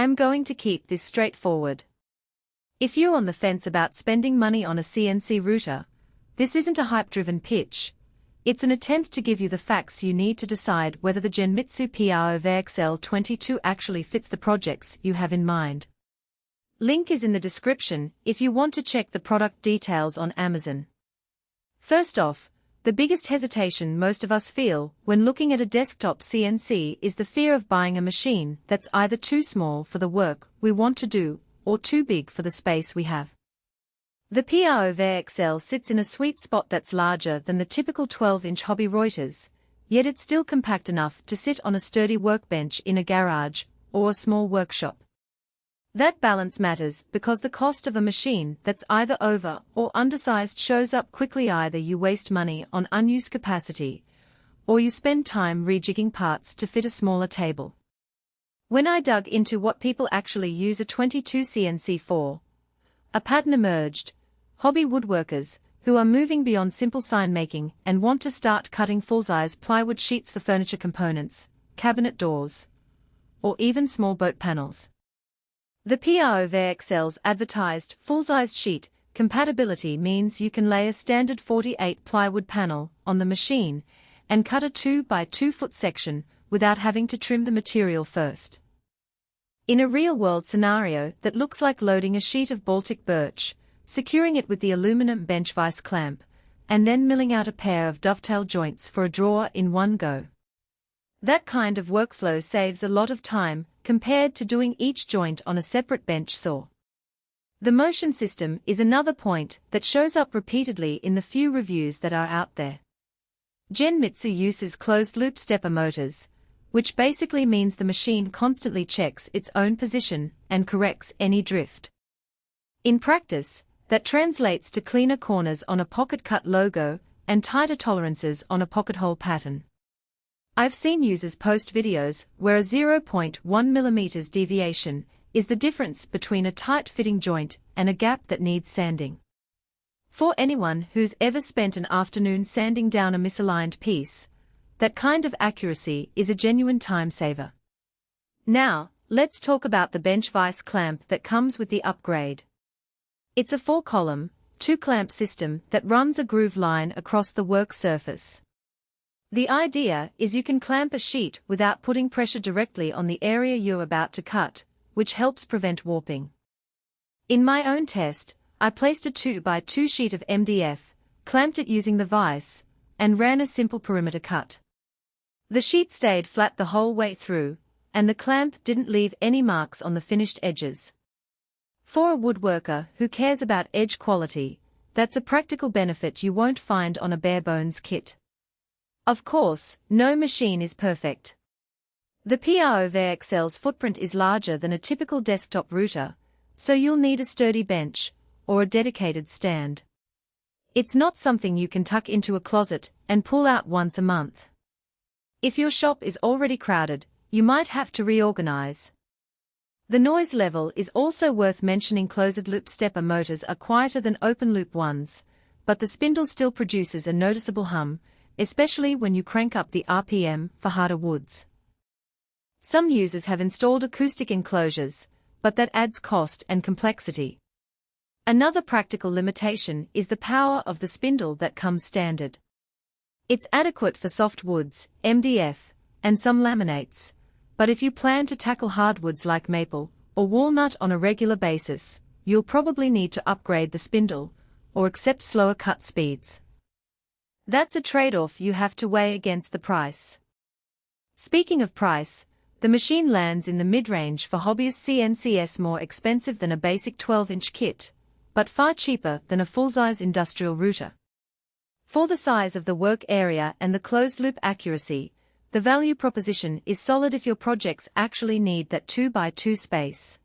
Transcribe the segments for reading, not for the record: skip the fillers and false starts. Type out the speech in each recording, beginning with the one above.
I am going to keep this straightforward. If you're on the fence about spending money on a CNC router, this isn't a hype-driven pitch. It's an attempt to give you the facts you need to decide whether the Genmitsu PROVerXL 2X2 actually fits the projects you have in mind. Link is in the description if you want to check the product details on Amazon. First off, the biggest hesitation most of us feel when looking at a desktop CNC is the fear of buying a machine that's either too small for the work we want to do or too big for the space we have. The PROVerXL sits in a sweet spot that's larger than the typical 12-inch hobby routers, yet it's still compact enough to sit on a sturdy workbench in a garage or a small workshop. That balance matters because the cost of a machine that's either over or undersized shows up quickly. Either you waste money on unused capacity, or you spend time rejigging parts to fit a smaller table. When I dug into what people actually use a 2X2 CNC for, a pattern emerged: hobby woodworkers who are moving beyond simple sign making and want to start cutting full-size plywood sheets for furniture components, cabinet doors, or even small boat panels. The PROVerXL's advertised full-sized sheet compatibility means you can lay a standard 48 plywood panel on the machine and cut a 2 by 2 foot section without having to trim the material first. In a real-world scenario, that looks like loading a sheet of Baltic birch, securing it with the aluminum bench vise clamp, and then milling out a pair of dovetail joints for a drawer in one go. That kind of workflow saves a lot of time compared to doing each joint on a separate bench saw. The motion system is another point that shows up repeatedly in the few reviews that are out there. Genmitsu uses closed-loop stepper motors, which basically means the machine constantly checks its own position and corrects any drift. In practice, that translates to cleaner corners on a pocket-cut logo and tighter tolerances on a pocket hole pattern. I've seen users post videos where a 0.1 mm deviation is the difference between a tight-fitting joint and a gap that needs sanding. For anyone who's ever spent an afternoon sanding down a misaligned piece, that kind of accuracy is a genuine time saver. Now, let's talk about the bench vise clamp that comes with the upgrade. It's a 4-column, 2-clamp system that runs a groove line across the work surface. The idea is you can clamp a sheet without putting pressure directly on the area you're about to cut, which helps prevent warping. In my own test, I placed a 2 by 2 sheet of MDF, clamped it using the vise, and ran a simple perimeter cut. The sheet stayed flat the whole way through, and the clamp didn't leave any marks on the finished edges. For a woodworker who cares about edge quality, that's a practical benefit you won't find on a bare-bones kit. Of course, no machine is perfect. The PROVerXL's footprint is larger than a typical desktop router, so you'll need a sturdy bench or a dedicated stand. It's not something you can tuck into a closet and pull out once a month. If your shop is already crowded, you might have to reorganize. The noise level is also worth mentioning. Closed-loop stepper motors are quieter than open-loop ones, but the spindle still produces a noticeable hum, especially when you crank up the RPM for harder woods. Some users have installed acoustic enclosures, but that adds cost and complexity. Another practical limitation is the power of the spindle that comes standard. It's adequate for soft woods, MDF, and some laminates, but if you plan to tackle hardwoods like maple or walnut on a regular basis, you'll probably need to upgrade the spindle or accept slower cut speeds. That's a trade-off you have to weigh against the price. Speaking of price, the machine lands in the mid-range for hobbyists. CNCs more expensive than a basic 12-inch kit, but far cheaper than a full-size industrial router. For the size of the work area and the closed-loop accuracy, the value proposition is solid if your projects actually need that 2 by 2 space.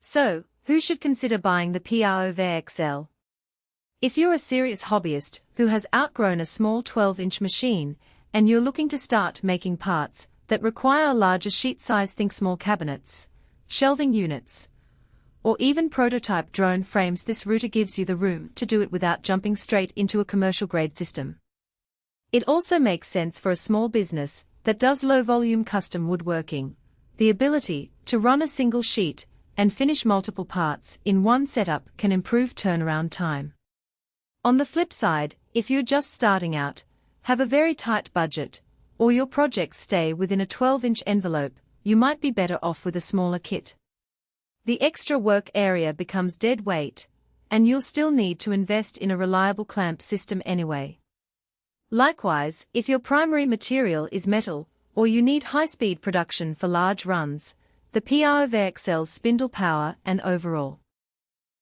So, who should consider buying the PROVerXL? If you're a serious hobbyist who has outgrown a small 12-inch machine and you're looking to start making parts that require a larger sheet size, think small cabinets, shelving units, or even prototype drone frames, this router gives you the room to do it without jumping straight into a commercial-grade system. It also makes sense for a small business that does low-volume custom woodworking, The ability to run a single sheet and finish multiple parts in one setup can improve turnaround time. On the flip side, if you're just starting out, have a very tight budget, or your projects stay within a 12-inch envelope, you might be better off with a smaller kit. The extra work area becomes dead weight, and you'll still need to invest in a reliable clamp system anyway. Likewise, if your primary material is metal, or you need high-speed production for large runs, the PROVerXL's spindle power and overall